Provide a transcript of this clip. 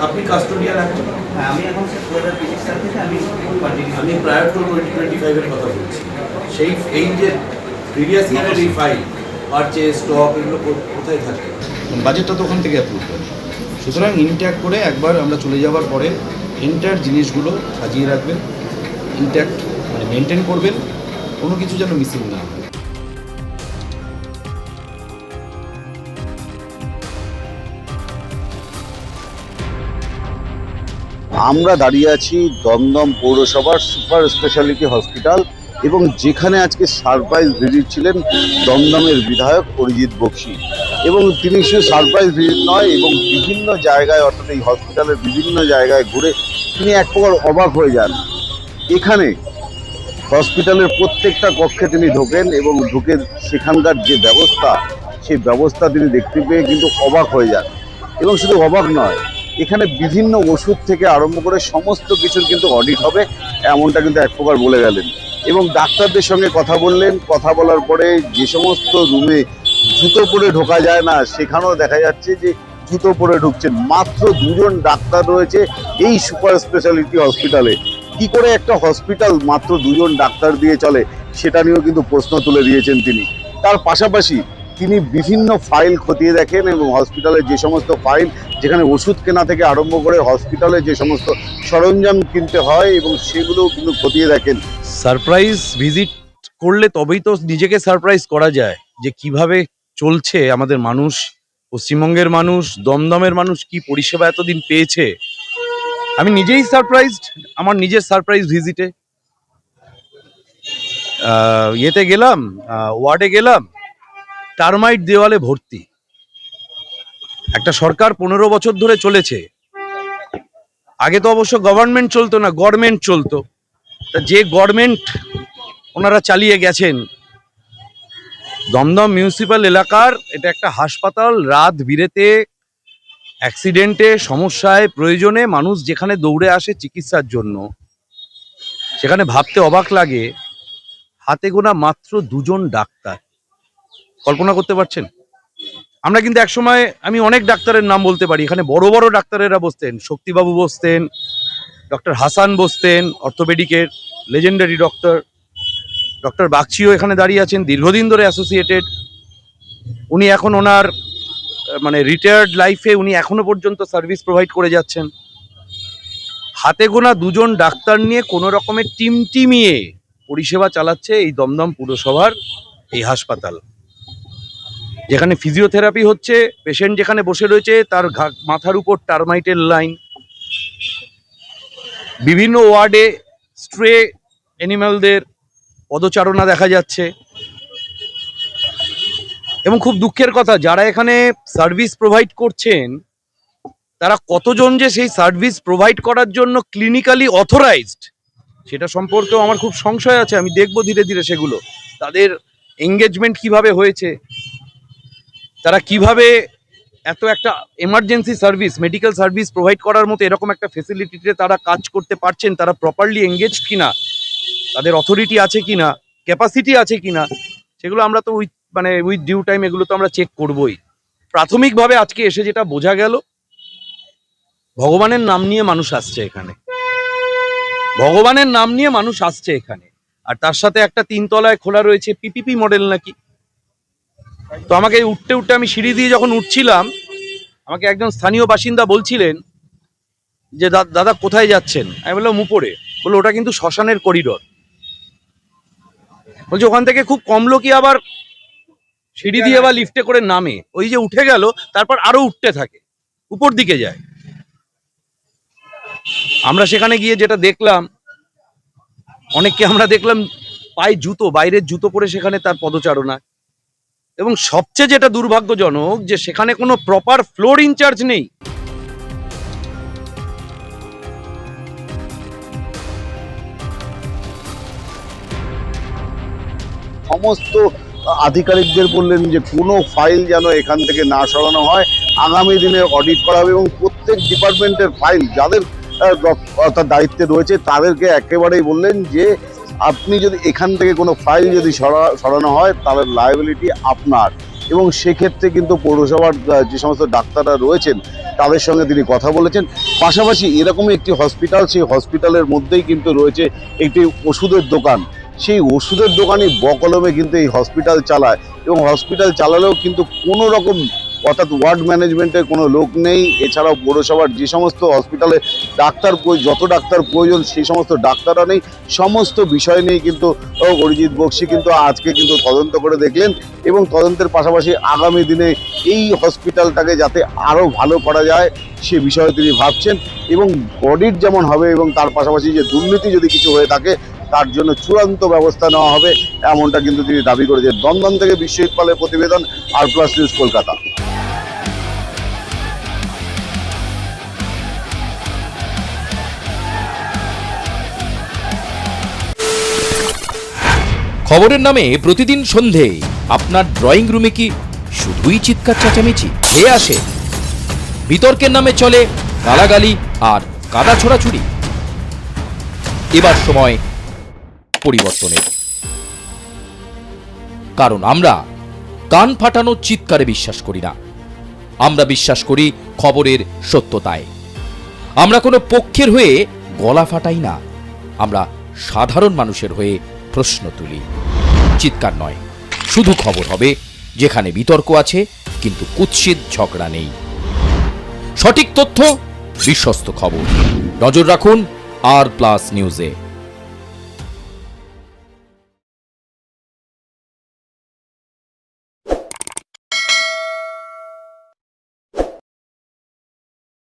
আপনি কাস্টোডিয়ান এখন? হ্যাঁ, আমি এখন 2025 সাল থেকে আমি কন্টিনিউ। আমি প্রায়র টু 2025 এর কথা বলছি। সেই এই যে প্রিভিয়াস ইয়ারের এই ফাইল পারচেজ স্টক এগুলো কোথায় থাকে? বাজেটটা তো ওখান থেকে অ্যাপ্রুভ করে, সুতরাং ইনট্যাক্ট করে একবার আমরা চলে যাওয়ার পরে এন্টায়ার জিনিসগুলো সাজিয়ে রাখবেন, ইনট্যাক্ট মানে মেনটেন করবেন, কোনো কিছু যেন মিসিং না হয়। আমরা দাঁড়িয়ে আছি দমদম পৌরসভার সুপার স্পেশালিটি হসপিটাল এবং যেখানে আজকে সারপ্রাইজ ভিজিট ছিলেন দমদমের বিধায়ক অরিজিৎ বক্সী, এবং তিনি শুধু সারপ্রাইজ ভিজিট নয় এবং বিভিন্ন জায়গায় অর্থাৎ এই হসপিটালের বিভিন্ন জায়গায় ঘুরে তিনি এক প্রকার অবাক হয়ে যান। এখানে হসপিটালের প্রত্যেকটা কক্ষে তিনি ঢোকেন এবং ঢুকে সেখানকার যে ব্যবস্থা সেই ব্যবস্থা তিনি দেখতে পেয়ে কিন্তু অবাক হয়ে যান। এবং শুধু অবাক নয়, এখানে বিভিন্ন ওষুধ থেকে আরম্ভ করে সমস্ত কিছুর কিন্তু অডিট হবে এমনটা কিন্তু এক প্রকার বলে গেলেন। এবং ডাক্তারদের সঙ্গে কথা বললেন, কথা বলার পরে যে সমস্ত রুমে জুতো পরে ঢোকা যায় না সেখানেও দেখা যাচ্ছে যে জুতো পরে ঢুকছেন। মাত্র 2জন ডাক্তার রয়েছে এই সুপার স্পেশালিটি হসপিটালে। কি করে একটা হসপিটাল মাত্র 2জন ডাক্তার দিয়ে চলে সেটা নিয়েও কিন্তু প্রশ্ন তুলে দিয়েছেন তিনি। তার পাশাপাশি তিনি বিভিন্ন ফাইল খতিয়ে দেখেন এবং হসপিটালের যে সমস্ত ফাইল, যেখানে ওষুধ কেনা থেকে আরম্ভ করে হসপিটালে যে সমস্ত সরঞ্জাম কিনতে হয় এবং সেগুলোও কিন্তু খতিয়ে দেখেন। সারপ্রাইজ ভিজিট করলে তবেই তো নিজেকে সারপ্রাইজ করা যায় যে কিভাবে চলছে আমাদের মানুষ, পশ্চিমবঙ্গের মানুষ, দমদমের মানুষ কি পরিষেবা এতদিন পেয়েছে। আমি নিজেই সারপ্রাইজড আমার নিজের সারপ্রাইজ ভিজিটে। ইয়েতে গেলাম, ওয়ার্ডে গেলাম, টার্মাইট দেওয়ালে ভর্তি। একটা সরকার 15 বছর ধরে চলেছে, আগে তো অবশ্য গভর্নমেন্ট চলতো না, গভর্নমেন্ট চলতো। তা যে গভর্নমেন্ট ওনারা চালিয়ে গেছেন, দমদম মিউনিসিপ্যাল এলাকার এটা একটা হাসপাতাল। রাত বিরেতে অ্যাক্সিডেন্টে, সমস্যায়, প্রয়োজনে মানুষ যেখানে দৌড়ে আসে চিকিৎসার জন্য, সেখানে ভাবতে অবাক লাগে হাতে গোনা মাত্র 2জন ডাক্তার। কল্পনা করতে পারছেন? আমরা কিন্তু একসময়, আমি অনেক ডাক্তারের নাম বলতে পারি, এখানে বড় বড় ডাক্তারেরা বসতেন, শক্তিবাবু বসতেন, ডক্টর হাসান বসতেন অর্থোপেডিকের লেজেন্ডারি ডক্টর, ডক্টর বাগচিও এখানে দাঁড়িয়ে আছেন, দীর্ঘদিন ধরে অ্যাসোসিয়েটেড। উনি এখন ওনার মানে রিটায়ার্ড লাইফে উনি এখনো পর্যন্ত সার্ভিস প্রোভাইড করে যাচ্ছেন। হাতে গোনা 2জন ডাক্তার নিয়ে কোনো রকমের টিমিয়ে পরিষেবা চালাচ্ছে এই দমদম পুরসভার এই হাসপাতাল, যেখানে ফিজিওথেরাপি হচ্ছে। পেশেন্ট যেখানে বসে রয়েছে তার মাথার উপর টার্মাইটের লাইন। বিভিন্ন ওয়ার্ডে স্ট্রে অ্যানিম্যালদের পদচারণা দেখা যাচ্ছে। এবং খুব দুঃখের কথা, যারা এখানে সার্ভিস প্রোভাইড করছেন তারা কতজন যে সেই সার্ভিস প্রোভাইড করার জন্য ক্লিনিক্যালি অথরাইজড সেটা সম্পর্কেও আমার খুব সংশয় আছে। আমি দেখব ধীরে ধীরে সেগুলো, তাদের এঙ্গেজমেন্ট কিভাবে হয়েছে, তারা কিভাবে এত একটা emergency service, medical service provide করার মতো এরকম একটা ফেসিলিটিতে তারা কাজ করতে পারছেন, তারা প্রপারলি এঙ্গেজড কিনা, তাদের অথরিটি আছে কিনা, ক্যাপাসিটি আছে কিনা, সেগুলো আমরা তো উইথ ডিউ টাইম এগুলো তো আমরা চেক করবই। প্রাথমিকভাবে আজকে এসে যেটা বোঝা গেল, ভগবানের নাম নিয়ে মানুষ আসছে এখানে, ভগবানের নাম নিয়ে মানুষ আসছে এখানে। আর তার সাথে একটা 3 তলায় খোলা রয়েছে পিপিপি মডেল নাকি। তো আমাকে উঠতে উঠতে, আমি সিঁড়ি দিয়ে যখন উঠছিলাম, আমাকে একজন স্থানীয় বাসিন্দা বলছিলেন যে দাদা কোথায় যাচ্ছেন। আমি বললাম উপরে। বললো ওটা কিন্তু শ্মশানের করিডোর। বলছে ওখান থেকে খুব কম লোকই আবার সিঁড়ি দিয়ে বা লিফটে করে নামে, ওই যে উঠে গেল তারপর আরো উঠতে থাকে, উপর দিকে যায়। আমরা সেখানে গিয়ে যেটা দেখলাম, অনেককে আমরা দেখলাম পায়ে জুতো, বাইরের জুতো পরে সেখানে তার পদচারণা। এবং সবচেয়ে যেটা দুর্ভাগ্যজনক যে সেখানে কোনো প্রপার ফ্লোর ইনচার্জ নেই। সমস্ত আধিকারিকদের বললেন যে কোনো ফাইল যেন এখান থেকে না সরানো হয়, আগামী দিনে অডিট করা হবে এবং প্রত্যেক ডিপার্টমেন্টের ফাইল যাদের অর্থাৎ দায়িত্বে রয়েছে তাদেরকে একেবারেই বললেন যে আপনি যদি এখান থেকে কোনো ফাইল যদি সরানো হয় তাহলে লায়াবিলিটি আপনার। এবং সেক্ষেত্রে কিন্তু পৌরসভার যে সমস্ত ডাক্তাররা রয়েছেন তাদের সঙ্গে তিনি কথা বলেছেন। পাশাপাশি এরকমই একটি হসপিটাল, সেই হসপিটালের মধ্যেই কিন্তু রয়েছে একটি ওষুধের দোকান। সেই ওষুধের দোকানই বকলমে কিন্তু এই হসপিটাল চালায় এবং হসপিটাল চালালেও কিন্তু কোনো রকম অর্থাৎ ওয়ার্ড ম্যানেজমেন্টের কোনো লোক নেই। এছাড়াও পৌরসভার যে সমস্ত হসপিটালে যত ডাক্তার প্রয়োজন সেই সমস্ত ডাক্তাররা নেই। সমস্ত বিষয় নিয়ে কিন্তু অরিজিৎ বক্সী কিন্তু আজকে কিন্তু তদন্ত করে দেখলেন এবং তদন্তের পাশাপাশি আগামী দিনে এই হসপিটালটাকে যাতে আরও ভালো করা যায় সে বিষয়ে তিনি ভাবছেন এবং অডিট যেমন হবে এবং তার পাশাপাশি যে দুর্নীতি যদি কিছু হয়ে থাকে তার জন্য চূড়ান্ত ব্যবস্থা নেওয়া হবে, এমনটা কিন্তু তিনি দাবি করেছেন। দমদম থেকে বিশ্বজিৎ পালের প্রতিবেদন, আর প্লাস নিউজ, কলকাতা। খবরের নামে প্রতিদিন সন্ধে আপনার ড্রয়িং রুমে কি শুধুই চিৎকার চেঁচামেচি ধেয়ে আসে? বিতর্কের নামে চলে গালাগালি আর কাদা ছোড়াছুড়ি। এবার সময় পরিবর্তনের, কারণ আমরা কান ফাটানো চিৎকারে বিশ্বাস করি না। আমরা বিশ্বাস করি খবরের সত্যতায়। আমরা কোনো পক্ষের হয়ে গলা ফাটাই না, আমরা সাধারণ মানুষের হয়ে প্রশ্ন তুলি। চিৎকার নয়, শুধু খবর হবে যেখানে বিতর্ক আছে কিন্তু কুৎসিত ঝগড়া নেই। সঠিক তথ্য, বিশ্বস্ত খবর। নজর রাখুন আর প্লাস নিউজে।